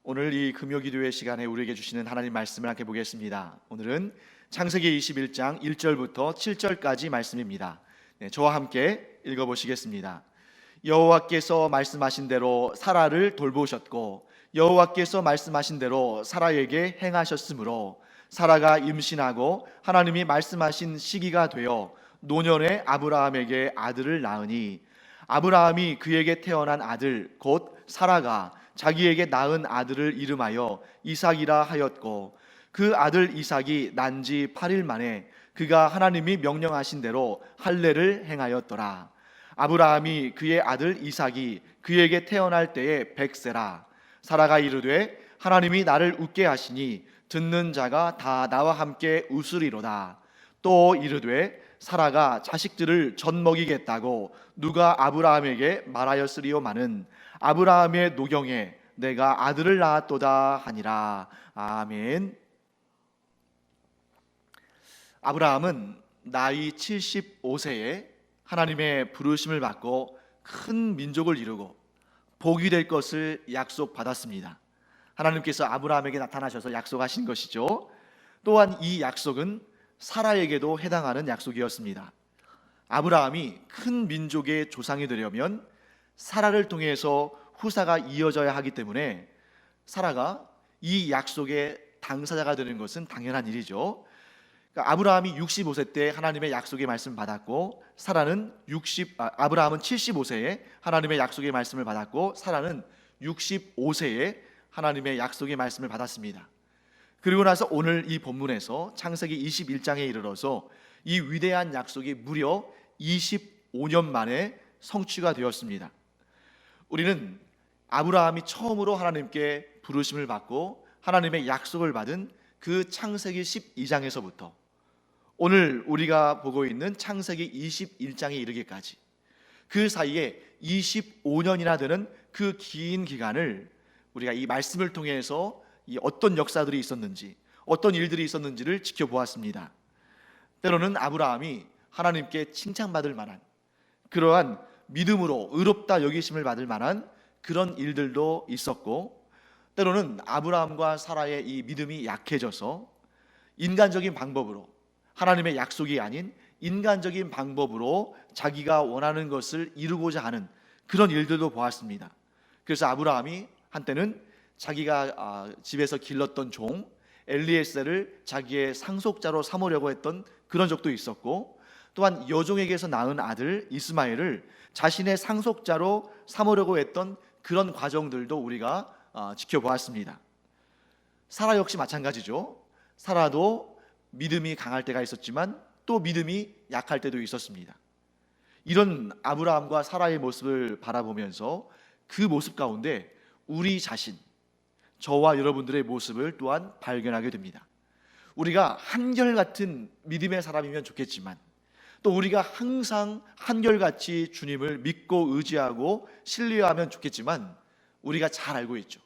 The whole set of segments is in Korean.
오늘 이 금요기도회 시간에 우리에게 주시는 하나님 말씀을 함께 보겠습니다. 오늘은 창세기 21장 1절부터 7절까지 말씀입니다. 저와 함께 읽어보시겠습니다. 여호와께서 말씀하신 대로 사라를 돌보셨고 여호와께서 말씀하신 대로 사라에게 행하셨으므로 사라가 임신하고 하나님이 말씀하신 시기가 되어 노년에 아브라함에게 아들을 낳으니 아브라함이 그에게 태어난 아들 곧 사라가 자기에게 낳은 아들을 이름하여 이삭이라 하였고 그 아들 이삭이 난 지 8일 만에 그가 하나님이 명령하신 대로 할례를 행하였더라. 아브라함이 그의 아들 이삭이 그에게 태어날 때에 100세라. 사라가 이르되 하나님이 나를 웃게 하시니 듣는 자가 다 나와 함께 웃으리로다. 또 이르되 사라가 자식들을 젖 먹이겠다고 누가 아브라함에게 말하였으리요마는 아브라함의 노경에 내가 아들을 낳았도다 하니라. 아멘. 아브라함은 나이 75세에 하나님의 부르심을 받고 큰 민족을 이루고 복이 될 것을 약속받았습니다. 하나님께서 아브라함에게 나타나셔서 약속하신 것이죠. 또한 이 약속은 사라에게도 해당하는 약속이었습니다. 아브라함이 큰 민족의 조상이 되려면 사라를 통해서 후사가 이어져야 하기 때문에 사라가 이 약속의 당사자가 되는 것은 당연한 일이죠. 그러니까 아브라함이 65세 때 하나님의 약속의 말씀을 받았고 아브라함은 75세에 하나님의 약속의 말씀을 받았고 사라는 65세에 하나님의 약속의 말씀을 받았습니다. 그리고 나서 오늘 이 본문에서 창세기 21장에 이르러서 이 위대한 약속이 무려 25년 만에 성취가 되었습니다. 우리는 아브라함이 처음으로 하나님께 부르심을 받고 하나님의 약속을 받은 그 창세기 12장에서부터 오늘 우리가 보고 있는 창세기 21장에 이르기까지 그 사이에 25년이나 되는 그 긴 기간을 우리가 이 말씀을 통해서 이 어떤 역사들이 있었는지 어떤 일들이 있었는지를 지켜보았습니다. 때로는 아브라함이 하나님께 칭찬받을 만한 그러한 믿음으로 의롭다 여기심을 받을 만한 그런 일들도 있었고, 때로는 아브라함과 사라의 이 믿음이 약해져서 인간적인 방법으로 하나님의 약속이 아닌 인간적인 방법으로 자기가 원하는 것을 이루고자 하는 그런 일들도 보았습니다. 그래서 아브라함이 한때는 자기가 집에서 길렀던 종 엘리에셀을 자기의 상속자로 삼으려고 했던 그런 적도 있었고, 또한 여종에게서 낳은 아들 이스마엘을 자신의 상속자로 삼으려고 했던 그런 과정들도 우리가 지켜보았습니다. 사라 역시 마찬가지죠. 사라도 믿음이 강할 때가 있었지만 또 믿음이 약할 때도 있었습니다. 이런 아브라함과 사라의 모습을 바라보면서 그 모습 가운데 우리 자신, 저와 여러분들의 모습을 또한 발견하게 됩니다. 우리가 한결같은 믿음의 사람이면 좋겠지만 또 우리가 항상 한결같이 주님을 믿고 의지하고 신뢰하면 좋겠지만 우리가 잘 알고 있죠.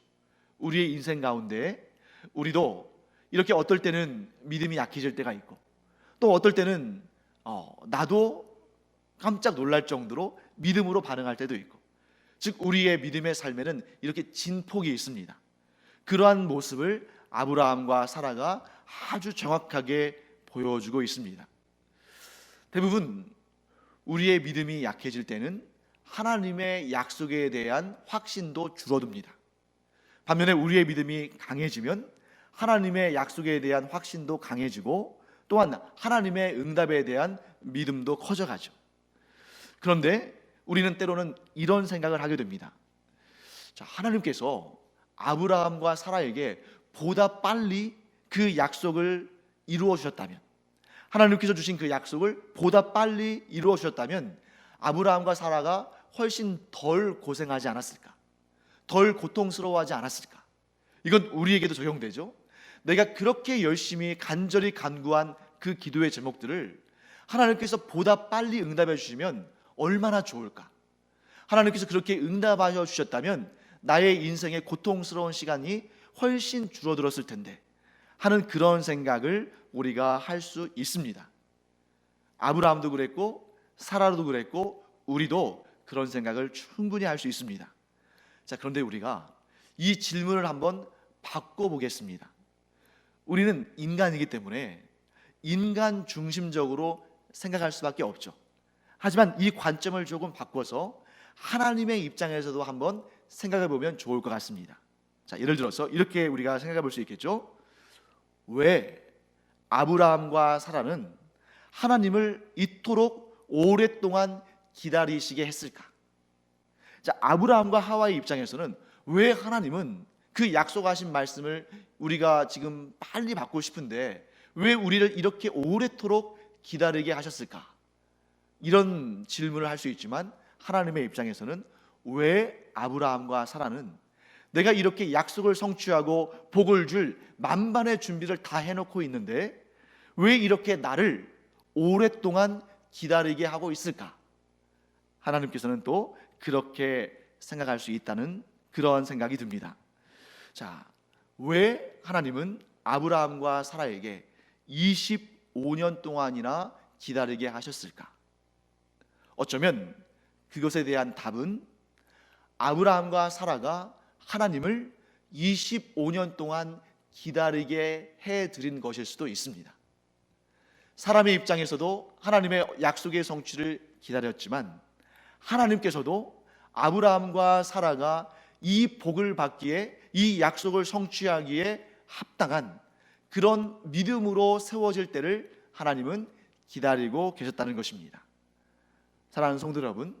우리의 인생 가운데 우리도 이렇게 어떨 때는 믿음이 약해질 때가 있고 또 어떨 때는 나도 깜짝 놀랄 정도로 믿음으로 반응할 때도 있고, 즉 우리의 믿음의 삶에는 이렇게 진폭이 있습니다. 그러한 모습을 아브라함과 사라가 아주 정확하게 보여주고 있습니다. 대부분 우리의 믿음이 약해질 때는 하나님의 약속에 대한 확신도 줄어듭니다. 반면에 우리의 믿음이 강해지면 하나님의 약속에 대한 확신도 강해지고 또한 하나님의 응답에 대한 믿음도 커져가죠. 그런데 우리는 때로는 이런 생각을 하게 됩니다. 하나님께서 아브라함과 사라에게 보다 빨리 그 약속을 이루어 주셨다면, 하나님께서 주신 그 약속을 보다 빨리 이루어 주셨다면 아브라함과 사라가 훨씬 덜 고생하지 않았을까? 덜 고통스러워하지 않았을까? 이건 우리에게도 적용되죠. 내가 그렇게 열심히 간절히 간구한 그 기도의 제목들을 하나님께서 보다 빨리 응답해 주시면 얼마나 좋을까? 하나님께서 그렇게 응답하여 주셨다면 나의 인생의 고통스러운 시간이 훨씬 줄어들었을 텐데 하는 그런 생각을 우리가 할 수 있습니다. 아브라함도 그랬고 사라도 그랬고 우리도 그런 생각을 충분히 할 수 있습니다. 그런데 우리가 이 질문을 한번 바꿔보겠습니다. 우리는 인간이기 때문에 인간 중심적으로 생각할 수밖에 없죠. 하지만 이 관점을 조금 바꿔서 하나님의 입장에서도 한번 생각해 보면 좋을 것 같습니다. 자, 예를 들어서 이렇게 우리가 생각해 볼 수 있겠죠. 왜 아브라함과 사라는 하나님을 이토록 오랫동안 기다리시게 했을까? 자, 아브라함과 하와의 입장에서는 왜 하나님은 그 약속하신 말씀을 우리가 지금 빨리 받고 싶은데 왜 우리를 이렇게 오래도록 기다리게 하셨을까? 이런 질문을 할 수 있지만 하나님의 입장에서는 왜 아브라함과 사라는 내가 이렇게 약속을 성취하고 복을 줄 만반의 준비를 다 해놓고 있는데 왜 이렇게 나를 오랫동안 기다리게 하고 있을까? 하나님께서는 또 그렇게 생각할 수 있다는 그런 생각이 듭니다. 자, 왜 하나님은 아브라함과 사라에게 25년 동안이나 기다리게 하셨을까? 어쩌면 그것에 대한 답은 아브라함과 사라가 하나님을 25년 동안 기다리게 해드린 것일 수도 있습니다. 사람의 입장에서도 하나님의 약속의 성취를 기다렸지만 하나님께서도 아브라함과 사라가 이 복을 받기에, 이 약속을 성취하기에 합당한 그런 믿음으로 세워질 때를 하나님은 기다리고 계셨다는 것입니다. 사랑하는 성도 여러분,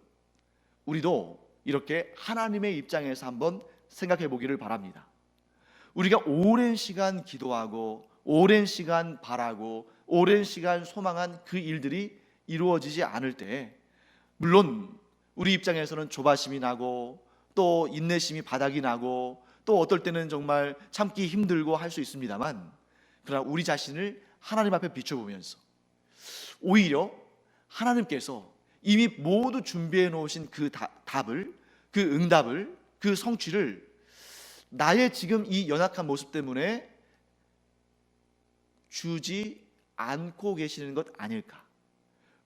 우리도 이렇게 하나님의 입장에서 한번 생각해 보기를 바랍니다. 우리가 오랜 시간 기도하고 오랜 시간 바라고 오랜 시간 소망한 그 일들이 이루어지지 않을 때, 물론 우리 입장에서는 조바심이 나고 또 인내심이 바닥이 나고 또 어떨 때는 정말 참기 힘들고 할 수 있습니다만, 그러나 우리 자신을 하나님 앞에 비춰보면서 오히려 하나님께서 이미 모두 준비해 놓으신 그 답을, 그 응답을, 그 성취를 나의 지금 이 연약한 모습 때문에 주지 않고 계시는 것 아닐까?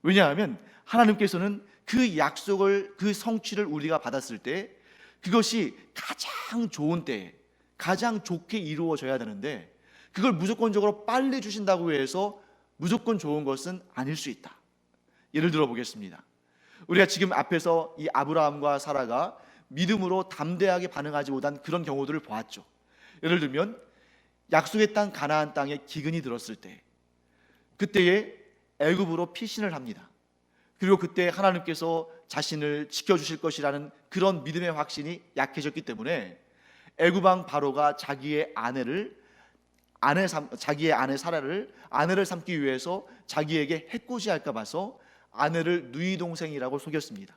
왜냐하면 하나님께서는 그 약속을, 그 성취를 우리가 받았을 때 그것이 가장 좋은 때에 가장 좋게 이루어져야 되는데, 그걸 무조건적으로 빨리 주신다고 해서 무조건 좋은 것은 아닐 수 있다. 예를 들어 보겠습니다. 우리가 지금 앞에서 이 아브라함과 사라가 믿음으로 담대하게 반응하지 못한 그런 경우들을 보았죠. 예를 들면 약속의 땅 가나안 땅에 기근이 들었을 때, 그때에 애굽으로 피신을 합니다. 그리고 그때 하나님께서 자신을 지켜주실 것이라는 그런 믿음의 확신이 약해졌기 때문에 애굽 왕 바로가 자기의 아내 사라를 아내를 삼기 위해서 자기에게 해코지할까 봐서 아내를 누이 동생이라고 속였습니다.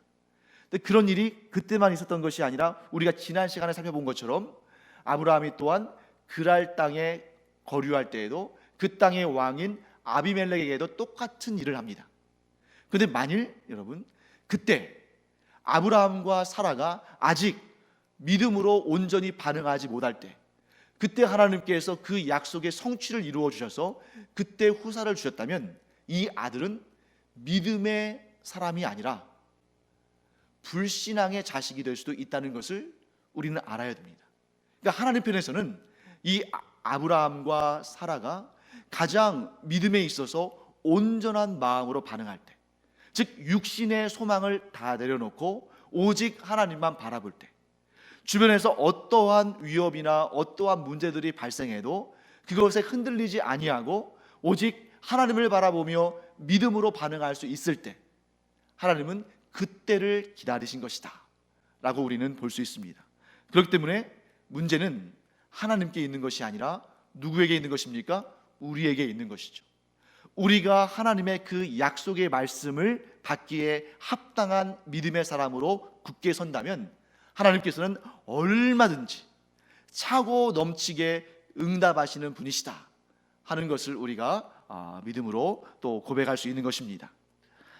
근데 그런 일이 그때만 있었던 것이 아니라 우리가 지난 시간에 살펴본 것처럼 아브라함이 또한 그랄 땅에 거류할 때에도 그 땅의 왕인 아비멜렉에게도 똑같은 일을 합니다. 그런데 만일 여러분 그때 아브라함과 사라가 아직 믿음으로 온전히 반응하지 못할 때, 그때 하나님께서 그 약속의 성취를 이루어 주셔서 그때 후사를 주셨다면 이 아들은 믿음의 사람이 아니라 불신앙의 자식이 될 수도 있다는 것을 우리는 알아야 됩니다. 그러니까 하나님 편에서는 이 아브라함과 사라가 가장 믿음에 있어서 온전한 마음으로 반응할 때, 즉 육신의 소망을 다 내려놓고 오직 하나님만 바라볼 때, 주변에서 어떠한 위협이나 어떠한 문제들이 발생해도 그것에 흔들리지 아니하고 오직 하나님을 바라보며 믿음으로 반응할 수 있을 때, 하나님은 그때를 기다리신 것이다 라고 우리는 볼 수 있습니다. 그렇기 때문에 문제는 하나님께 있는 것이 아니라 누구에게 있는 것입니까? 우리에게 있는 것이죠. 우리가 하나님의 그 약속의 말씀을 받기에 합당한 믿음의 사람으로 굳게 선다면 하나님께서는 얼마든지 차고 넘치게 응답하시는 분이시다 하는 것을 우리가 믿음으로 또 고백할 수 있는 것입니다.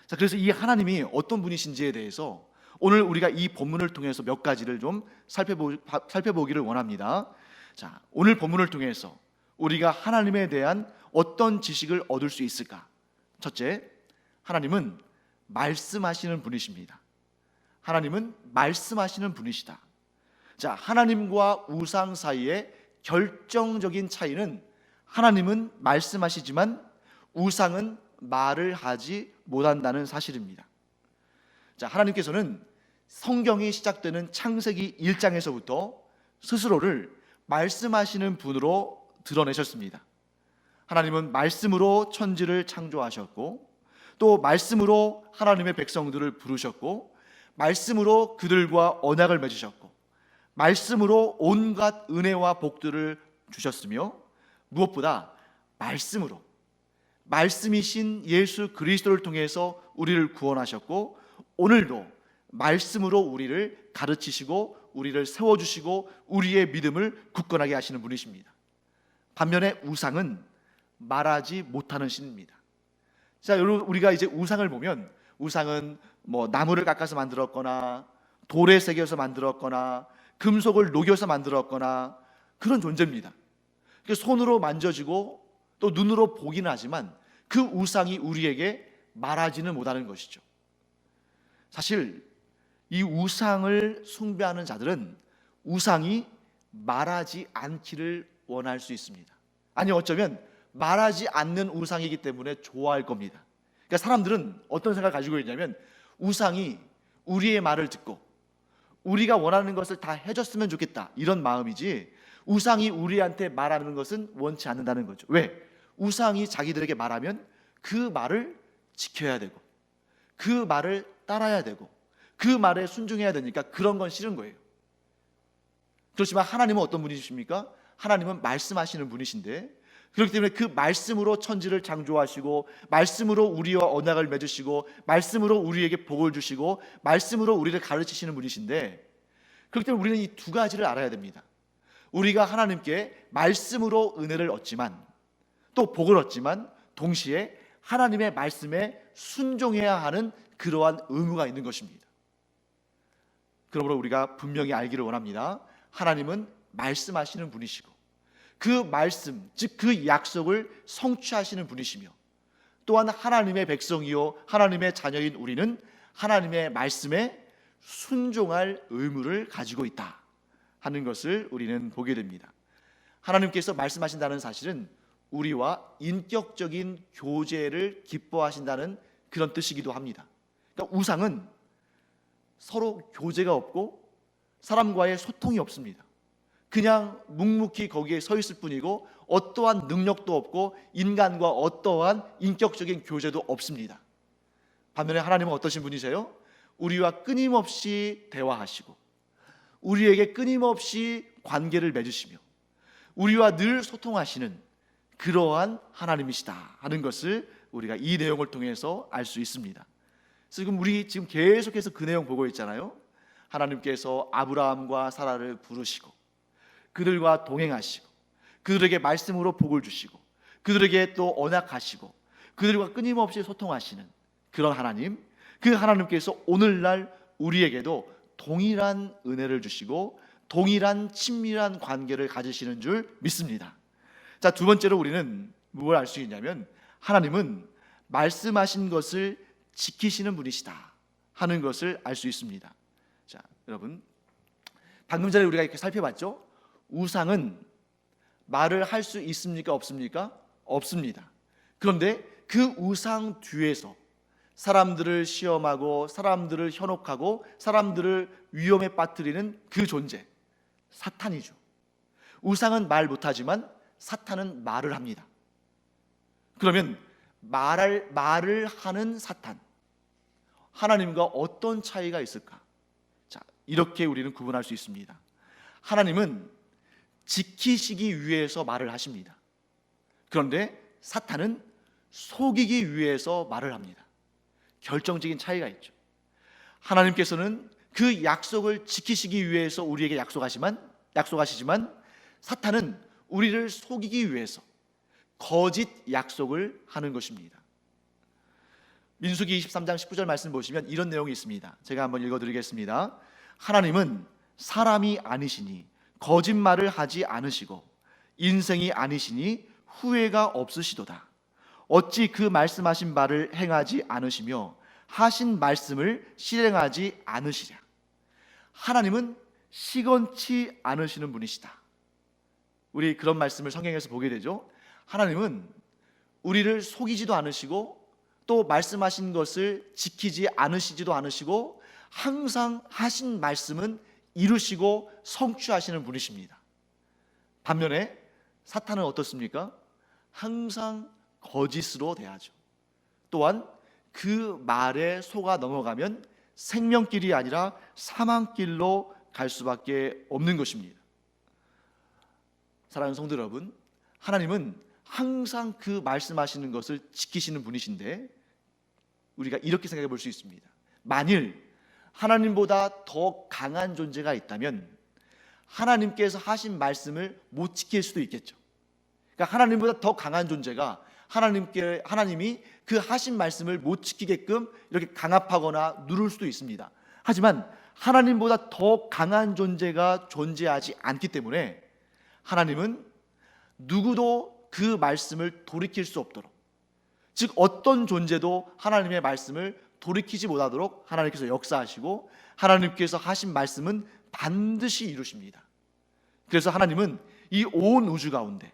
자, 그래서 이 하나님이 어떤 분이신지에 대해서 오늘 우리가 이 본문을 통해서 몇 가지를 좀 살펴보기를 원합니다. 자, 오늘 본문을 통해서 우리가 하나님에 대한 어떤 지식을 얻을 수 있을까? 첫째, 하나님은 말씀하시는 분이십니다. 하나님은 말씀하시는 분이시다. 자, 하나님과 우상 사이의 결정적인 차이는 하나님은 말씀하시지만 우상은 말을 하지 못한다는 사실입니다. 자, 하나님께서는 성경이 시작되는 창세기 1장에서부터 스스로를 말씀하시는 분으로 드러내셨습니다. 하나님은 말씀으로 천지를 창조하셨고, 또 말씀으로 하나님의 백성들을 부르셨고, 말씀으로 그들과 언약을 맺으셨고, 말씀으로 온갖 은혜와 복들을 주셨으며, 무엇보다 말씀으로, 말씀이신 예수 그리스도를 통해서 우리를 구원하셨고, 오늘도 말씀으로 우리를 가르치시고 우리를 세워주시고 우리의 믿음을 굳건하게 하시는 분이십니다. 반면에 우상은 말하지 못하는 신입니다. 자, 여러분, 우리가 이제 우상을 보면 우상은 나무를 깎아서 만들었거나 돌에 새겨서 만들었거나 금속을 녹여서 만들었거나 그런 존재입니다. 손으로 만져지고 또 눈으로 보기는 하지만 그 우상이 우리에게 말하지는 못하는 것이죠. 사실 이 우상을 숭배하는 자들은 우상이 말하지 않기를 원할 수 있습니다. 아니, 어쩌면 말하지 않는 우상이기 때문에 좋아할 겁니다. 그러니까 사람들은 어떤 생각을 가지고 있냐면 우상이 우리의 말을 듣고 우리가 원하는 것을 다 해줬으면 좋겠다, 이런 마음이지 우상이 우리한테 말하는 것은 원치 않는다는 거죠. 왜? 우상이 자기들에게 말하면 그 말을 지켜야 되고 그 말을 따라야 되고 그 말에 순종해야 되니까 그런 건 싫은 거예요. 그렇지만 하나님은 어떤 분이십니까? 하나님은 말씀하시는 분이신데, 그렇기 때문에 그 말씀으로 천지를 창조하시고 말씀으로 우리와 언약을 맺으시고 말씀으로 우리에게 복을 주시고 말씀으로 우리를 가르치시는 분이신데, 그렇기 때문에 우리는 이 두 가지를 알아야 됩니다. 우리가 하나님께 말씀으로 은혜를 얻지만 또 복을 얻지만 동시에 하나님의 말씀에 순종해야 하는 그러한 의무가 있는 것입니다. 그러므로 우리가 분명히 알기를 원합니다. 하나님은 말씀하시는 분이시고 그 말씀, 즉 그 약속을 성취하시는 분이시며, 또한 하나님의 백성이요 하나님의 자녀인 우리는 하나님의 말씀에 순종할 의무를 가지고 있다 하는 것을 우리는 보게 됩니다. 하나님께서 말씀하신다는 사실은 우리와 인격적인 교제를 기뻐하신다는 그런 뜻이기도 합니다. 그러니까 우상은 서로 교제가 없고 사람과의 소통이 없습니다. 그냥 묵묵히 거기에 서 있을 뿐이고 어떠한 능력도 없고 인간과 어떠한 인격적인 교제도 없습니다. 반면에 하나님은 어떠신 분이세요? 우리와 끊임없이 대화하시고 우리에게 끊임없이 관계를 맺으시며 우리와 늘 소통하시는 그러한 하나님이시다 하는 것을 우리가 이 내용을 통해서 알 수 있습니다. 지금 우리 계속해서 그 내용 보고 있잖아요. 하나님께서 아브라함과 사라를 부르시고 그들과 동행하시고 그들에게 말씀으로 복을 주시고 그들에게 또 언약하시고 그들과 끊임없이 소통하시는 그런 하나님, 그 하나님께서 오늘날 우리에게도 동일한 은혜를 주시고 동일한 친밀한 관계를 가지시는 줄 믿습니다. 자, 두 번째로 우리는 무엇을 알 수 있냐면 하나님은 말씀하신 것을 지키시는 분이시다 하는 것을 알 수 있습니다. 자, 여러분, 방금 전에 우리가 이렇게 살펴봤죠? 우상은 말을 할 수 있습니까? 없습니까? 없습니다. 그런데 그 우상 뒤에서 사람들을 시험하고 사람들을 현혹하고 사람들을 위험에 빠뜨리는 그 존재, 사탄이죠. 우상은 말 못하지만 사탄은 말을 합니다. 그러면 말을 하는 사탄, 하나님과 어떤 차이가 있을까? 자, 이렇게 우리는 구분할 수 있습니다. 하나님은 지키시기 위해서 말을 하십니다. 그런데 사탄은 속이기 위해서 말을 합니다. 결정적인 차이가 있죠. 하나님께서는 그 약속을 지키시기 위해서 우리에게 약속하시지만 사탄은 우리를 속이기 위해서 거짓 약속을 하는 것입니다. 민수기 23장 19절 말씀 보시면 이런 내용이 있습니다. 제가 한번 읽어드리겠습니다. 하나님은 사람이 아니시니 거짓말을 하지 않으시고 인생이 아니시니 후회가 없으시도다. 어찌 그 말씀하신 바를 행하지 않으시며 하신 말씀을 실행하지 않으시랴. 하나님은 시건치 않으시는 분이시다. 우리 그런 말씀을 성경에서 보게 되죠. 하나님은 우리를 속이지도 않으시고 또 말씀하신 것을 지키지 않으시지도 않으시고 항상 하신 말씀은 이루시고 성취하시는 분이십니다. 반면에 사탄은 어떻습니까? 항상 거짓으로 대하죠. 또한 그 말에 속아 넘어가면 생명길이 아니라 사망길로 갈 수밖에 없는 것입니다. 사랑하는 성도 여러분, 하나님은 항상 그 말씀하시는 것을 지키시는 분이신데 우리가 이렇게 생각해 볼 수 있습니다. 만일 하나님보다 더 강한 존재가 있다면 하나님께서 하신 말씀을 못 지킬 수도 있겠죠. 그러니까 하나님보다 더 강한 존재가 하나님이 그 하신 말씀을 못 지키게끔 이렇게 강압하거나 누를 수도 있습니다. 하지만 하나님보다 더 강한 존재가 존재하지 않기 때문에 하나님은 누구도 그 말씀을 돌이킬 수 없도록, 즉 어떤 존재도 하나님의 말씀을 돌이키지 못하도록 하나님께서 역사하시고 하나님께서 하신 말씀은 반드시 이루십니다. 그래서 하나님은 이 온 우주 가운데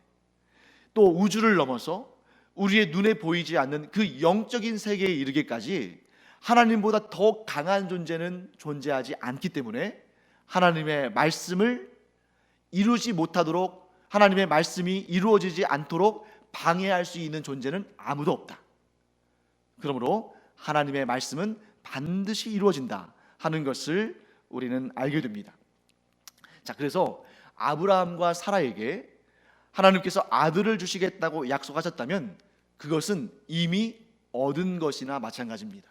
또 우주를 넘어서 우리의 눈에 보이지 않는 그 영적인 세계에 이르기까지 하나님보다 더 강한 존재는 존재하지 않기 때문에 하나님의 말씀을 이루지 못하도록, 하나님의 말씀이 이루어지지 않도록 방해할 수 있는 존재는 아무도 없다. 그러므로 하나님의 말씀은 반드시 이루어진다 하는 것을 우리는 알게 됩니다. 자, 그래서 아브라함과 사라에게 하나님께서 아들을 주시겠다고 약속하셨다면 그것은 이미 얻은 것이나 마찬가지입니다.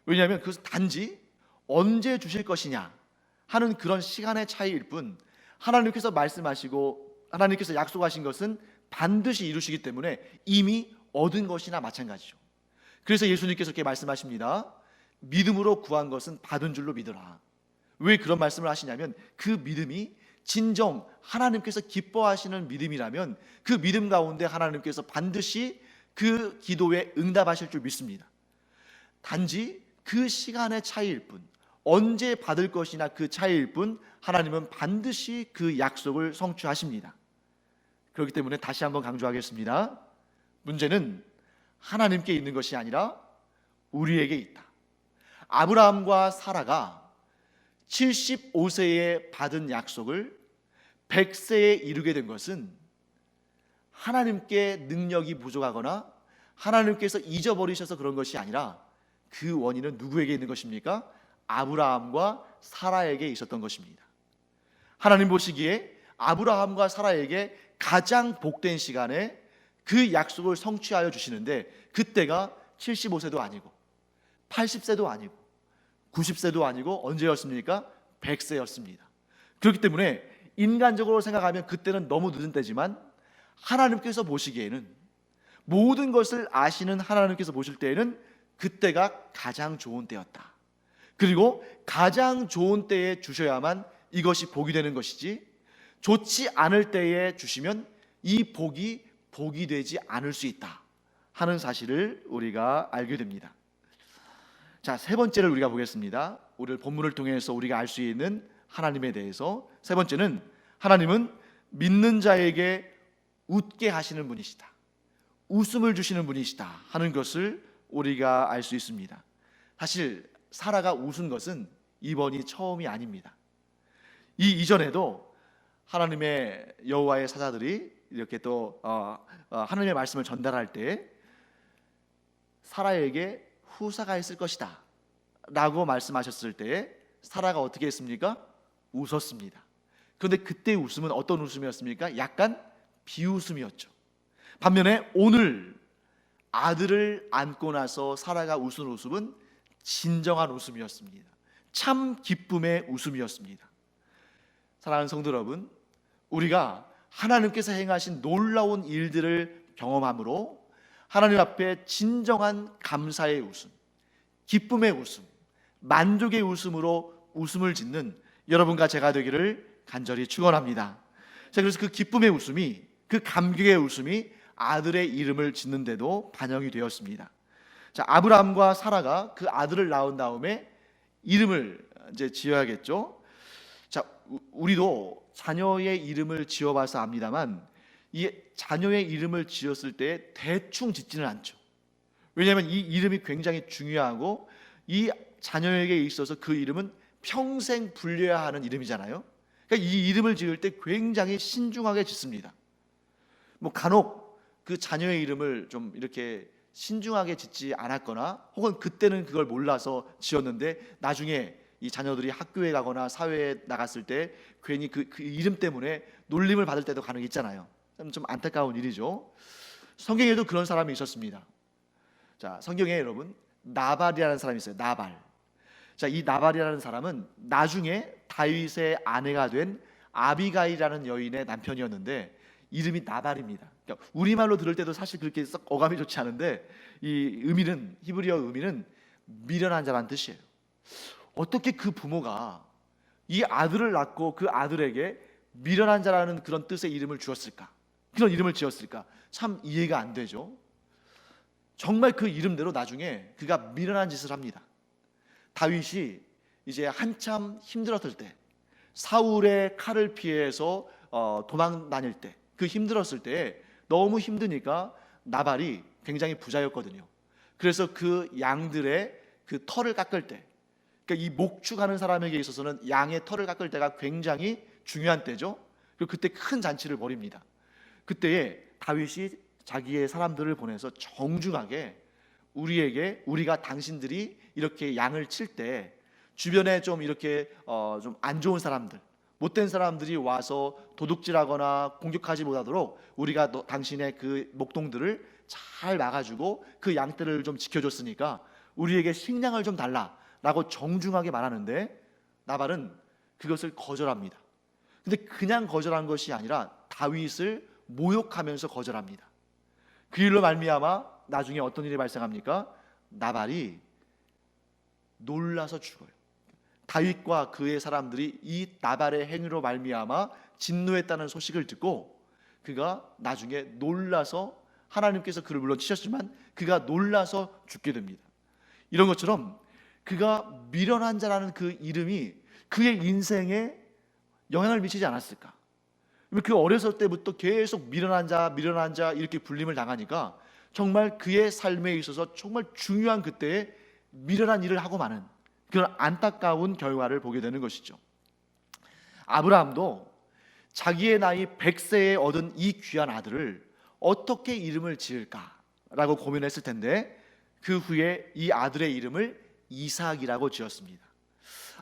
왜냐하면 그것은 단지 언제 주실 것이냐 하는 그런 시간의 차이일 뿐, 하나님께서 말씀하시고 하나님께서 약속하신 것은 반드시 이루시기 때문에 이미 얻은 것이나 마찬가지죠. 그래서 예수님께서 이렇게 말씀하십니다. 믿음으로 구한 것은 받은 줄로 믿으라. 왜 그런 말씀을 하시냐면 그 믿음이 진정 하나님께서 기뻐하시는 믿음이라면 그 믿음 가운데 하나님께서 반드시 그 기도에 응답하실 줄 믿습니다. 단지 그 시간의 차이일 뿐, 언제 받을 것이나 그 차이일 뿐 하나님은 반드시 그 약속을 성취하십니다. 그렇기 때문에 다시 한번 강조하겠습니다. 문제는 하나님께 있는 것이 아니라 우리에게 있다. 아브라함과 사라가 75세에 받은 약속을 100세에 이루게 된 것은 하나님께 능력이 부족하거나 하나님께서 잊어버리셔서 그런 것이 아니라 그 원인은 누구에게 있는 것입니까? 아브라함과 사라에게 있었던 것입니다. 하나님 보시기에 아브라함과 사라에게 가장 복된 시간에 그 약속을 성취하여 주시는데 그때가 75세도 아니고 80세도 아니고 90세도 아니고 언제였습니까? 100세였습니다. 그렇기 때문에 인간적으로 생각하면 그때는 너무 늦은 때지만 하나님께서 보시기에는, 모든 것을 아시는 하나님께서 보실 때에는 그때가 가장 좋은 때였다. 그리고 가장 좋은 때에 주셔야만 이것이 복이 되는 것이지, 좋지 않을 때에 주시면 이 복이 되지 않을 수 있다 하는 사실을 우리가 알게 됩니다. 자, 세 번째를 우리가 보겠습니다. 오늘 본문을 통해서 우리가 알 수 있는 하나님에 대해서 세 번째는 하나님은 믿는 자에게 웃게 하시는 분이시다, 웃음을 주시는 분이시다 하는 것을 우리가 알 수 있습니다. 사실 사라가 웃은 것은 이번이 처음이 아닙니다. 이 이전에도 하나님의 여호와의 사자들이 이렇게 또 하나님의 말씀을 전달할 때 사라에게 후사가 있을 것이다 라고 말씀하셨을 때 사라가 어떻게 했습니까? 웃었습니다. 그런데 그때의 웃음은 어떤 웃음이었습니까? 약간 비웃음이었죠. 반면에 오늘 아들을 안고 나서 사라가 웃은 웃음은 진정한 웃음이었습니다. 참 기쁨의 웃음이었습니다. 사랑하는 성도 여러분, 우리가 하나님께서 행하신 놀라운 일들을 경험함으로 하나님 앞에 진정한 감사의 웃음, 기쁨의 웃음, 만족의 웃음으로 웃음을 짓는 여러분과 제가 되기를 간절히 축원합니다. 자, 그래서 그 기쁨의 웃음이, 그 감격의 웃음이 아들의 이름을 짓는 데도 반영이 되었습니다. 자, 아브라함과 사라가 그 아들을 낳은 다음에 이름을 이제 지어야겠죠. 자, 우리도 자녀의 이름을 지어봐서 압니다만 이 자녀의 이름을 지었을 때 대충 짓지는 않죠. 왜냐하면 이 이름이 굉장히 중요하고 이 자녀에게 있어서 그 이름은 평생 불려야 하는 이름이잖아요. 그러니까 이 이름을 지을 때 굉장히 신중하게 짓습니다. 뭐 간혹 그 자녀의 이름을 좀 이렇게 신중하게 짓지 않았거나 혹은 그때는 그걸 몰라서 지었는데 나중에 이 자녀들이 학교에 가거나 사회에 나갔을 때 괜히 그 이름 때문에 놀림을 받을 때도 간혹 있잖아요. 좀 안타까운 일이죠. 성경에도 그런 사람이 있었습니다. 자, 성경에 여러분 나발이라는 사람이 있어요. 나발. 자, 이 나발이라는 사람은 나중에 다윗의 아내가 된 아비가일이라는 여인의 남편이었는데 이름이 나발입니다. 그러니까 우리말로 들을 때도 사실 그렇게 썩 어감이 좋지 않은데 이 의미는 히브리어 의미는 미련한 자라는 뜻이에요. 어떻게 그 부모가 이 아들을 낳고 그 아들에게 미련한 자라는 그런 뜻의 이름을 주었을까? 그런 이름을 지었을까? 참 이해가 안 되죠. 정말 그 이름대로 나중에 그가 미련한 짓을 합니다. 다윗이 이제 한참 힘들었을 때, 사울의 칼을 피해서 도망 다닐 때, 그 힘들었을 때 너무 힘드니까 나발이 굉장히 부자였거든요. 그래서 그 양들의 그 털을 깎을 때, 그러니까 이 목축하는 사람에게 있어서는 양의 털을 깎을 때가 굉장히 중요한 때죠. 그리고 그때 큰 잔치를 벌입니다. 그때에 다윗이 자기의 사람들을 보내서 정중하게 우리가 당신들이 이렇게 양을 칠 때 주변에 좀 이렇게 좀 안 좋은 사람들, 못된 사람들이 와서 도둑질하거나 공격하지 못하도록 우리가 당신의 그 목동들을 잘 막아주고 그 양떼를 좀 지켜줬으니까 우리에게 식량을 좀 달라라고 정중하게 말하는데 나발은 그것을 거절합니다. 근데 그냥 거절한 것이 아니라 다윗을 모욕하면서 거절합니다. 그 일로 말미암아 나중에 어떤 일이 발생합니까? 나발이 놀라서 죽어요. 다윗과 그의 사람들이 이 나발의 행위로 말미암아 진노했다는 소식을 듣고 그가 나중에 놀라서, 하나님께서 그를 물론 치셨지만 그가 놀라서 죽게 됩니다. 이런 것처럼 그가 미련한 자라는 그 이름이 그의 인생에 영향을 미치지 않았을까? 그 어렸을 때부터 계속 미련한 자 이렇게 불림을 당하니까 정말 그의 삶에 있어서 정말 중요한 그때에 미련한 일을 하고 마는 그런 안타까운 결과를 보게 되는 것이죠. 아브라함도 자기의 나이 100세에 얻은 이 귀한 아들을 어떻게 이름을 지을까라고 고민했을 텐데 그 후에 이 아들의 이름을 이삭이라고 지었습니다.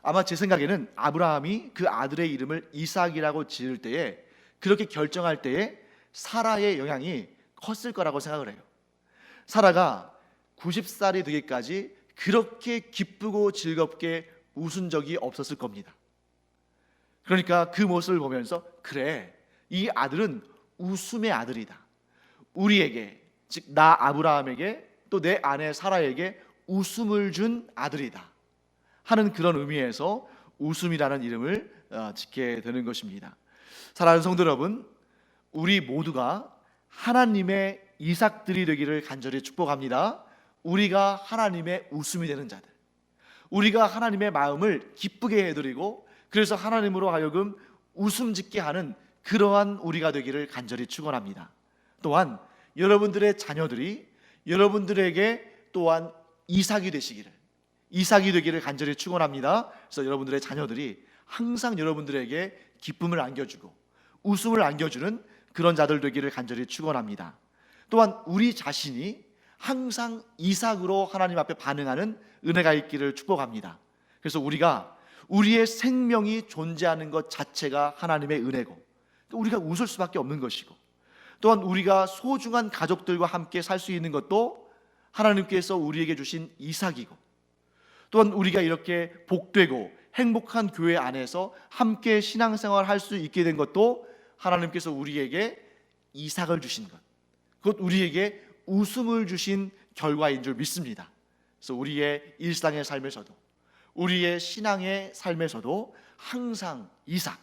아마 제 생각에는 아브라함이 그 아들의 이름을 이삭이라고 지을 때에 그렇게 결정할 때에 사라의 영향이 컸을 거라고 생각을 해요. 사라가 90살이 되기까지 그렇게 기쁘고 즐겁게 웃은 적이 없었을 겁니다. 그러니까 그 모습을 보면서 그래, 이 아들은 웃음의 아들이다. 우리에게, 즉 나 아브라함에게 또 내 아내 사라에게 웃음을 준 아들이다 하는 그런 의미에서 웃음이라는 이름을 짓게 되는 것입니다. 사랑하는 성도 여러분, 우리 모두가 하나님의 이삭들이 되기를 간절히 축복합니다. 우리가 하나님의 웃음이 되는 자들, 우리가 하나님의 마음을 기쁘게 해드리고 그래서 하나님으로 하여금 웃음 짓게 하는 그러한 우리가 되기를 간절히 축원합니다. 또한 여러분들의 자녀들이 여러분들에게 또한 이삭이 되기를 간절히 축원합니다. 그래서 여러분들의 자녀들이 항상 여러분들에게 기쁨을 안겨주고 웃음을 안겨주는 그런 자들 되기를 간절히 축원합니다. 또한 우리 자신이 항상 이삭으로 하나님 앞에 반응하는 은혜가 있기를 축복합니다. 그래서 우리가 우리의 생명이 존재하는 것 자체가 하나님의 은혜고 또 우리가 웃을 수밖에 없는 것이고 또한 우리가 소중한 가족들과 함께 살 수 있는 것도 하나님께서 우리에게 주신 이삭이고 또한 우리가 이렇게 복되고 행복한 교회 안에서 함께 신앙생활을 할 수 있게 된 것도 하나님께서 우리에게 이삭을 주신 것, 그것 우리에게 웃음을 주신 결과인 줄 믿습니다. 그래서 우리의 일상의 삶에서도 우리의 신앙의 삶에서도 항상 이삭,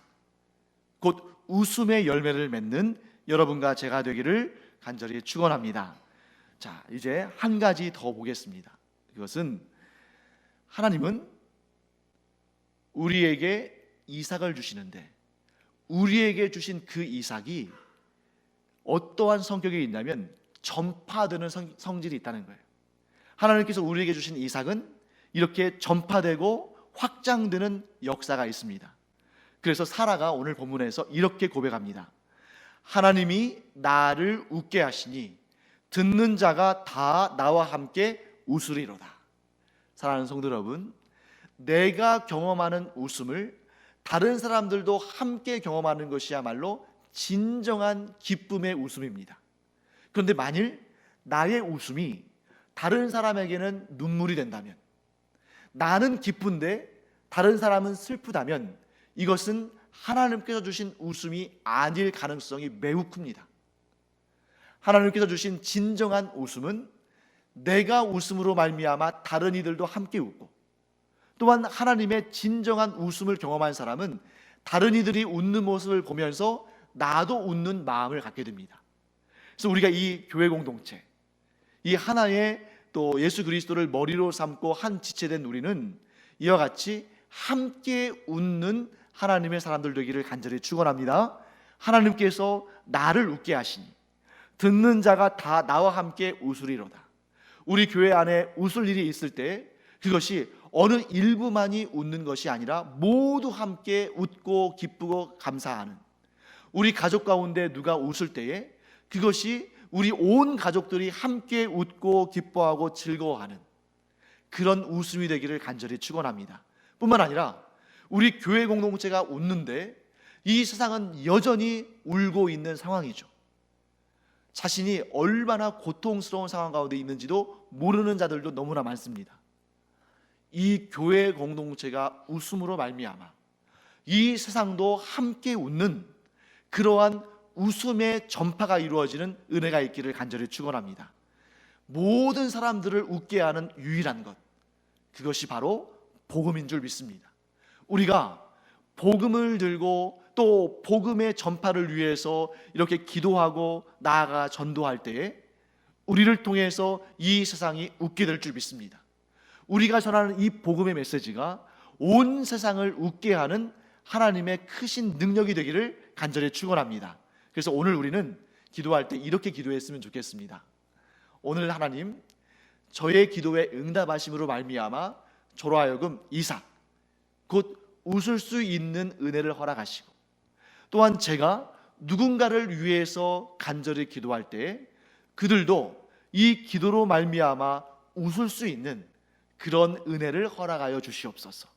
곧 웃음의 열매를 맺는 여러분과 제가 되기를 간절히 축원합니다. 자, 이제 한 가지 더 보겠습니다. 그것은 하나님은 우리에게 이삭을 주시는데 우리에게 주신 그 이삭이 어떠한 성격이 있냐면 전파되는 성질이 있다는 거예요. 하나님께서 우리에게 주신 이삭은 이렇게 전파되고 확장되는 역사가 있습니다. 그래서 사라가 오늘 본문에서 이렇게 고백합니다. 하나님이 나를 웃게 하시니 듣는 자가 다 나와 함께 웃으리로다. 사랑하는 성도 여러분, 내가 경험하는 웃음을 다른 사람들도 함께 경험하는 것이야말로 진정한 기쁨의 웃음입니다. 그런데 만일 나의 웃음이 다른 사람에게는 눈물이 된다면, 나는 기쁜데 다른 사람은 슬프다면 이것은 하나님께서 주신 웃음이 아닐 가능성이 매우 큽니다. 하나님께서 주신 진정한 웃음은 내가 웃음으로 말미암아 다른 이들도 함께 웃고, 또한 하나님의 진정한 웃음을 경험한 사람은 다른 이들이 웃는 모습을 보면서 나도 웃는 마음을 갖게 됩니다. 그래서 우리가 이 교회 공동체, 이 하나의 또 예수 그리스도를 머리로 삼고 한 지체된 우리는 이와 같이 함께 웃는 하나님의 사람들 되기를 간절히 축원합니다. 하나님께서 나를 웃게 하시니 듣는 자가 다 나와 함께 웃으리로다. 우리 교회 안에 웃을 일이 있을 때 그것이 어느 일부만이 웃는 것이 아니라 모두 함께 웃고 기쁘고 감사하는, 우리 가족 가운데 누가 웃을 때에 그것이 우리 온 가족들이 함께 웃고 기뻐하고 즐거워하는 그런 웃음이 되기를 간절히 축원합니다. 뿐만 아니라 우리 교회 공동체가 웃는데 이 세상은 여전히 울고 있는 상황이죠. 자신이 얼마나 고통스러운 상황 가운데 있는지도 모르는 자들도 너무나 많습니다. 이 교회 공동체가 웃음으로 말미암아 이 세상도 함께 웃는 그러한 웃음의 전파가 이루어지는 은혜가 있기를 간절히 축원합니다. 모든 사람들을 웃게 하는 유일한 것, 그것이 바로 복음인 줄 믿습니다. 우리가 복음을 들고 또 복음의 전파를 위해서 이렇게 기도하고 나아가 전도할 때에 우리를 통해서 이 세상이 웃게 될 줄 믿습니다. 우리가 전하는 이 복음의 메시지가 온 세상을 웃게 하는 하나님의 크신 능력이 되기를 간절히 축원합니다. 그래서 오늘 우리는 기도할 때 이렇게 기도했으면 좋겠습니다. 오늘 하나님, 저의 기도에 응답하심으로 말미암아 저로 하여금 이삭, 곧 웃을 수 있는 은혜를 허락하시고, 또한 제가 누군가를 위해서 간절히 기도할 때 그들도 이 기도로 말미암아 웃을 수 있는 그런 은혜를 허락하여 주시옵소서.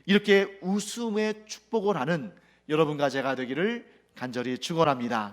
이렇게 웃음의 축복을 하는 여러분과 제가 되기를 간절히 축원합니다.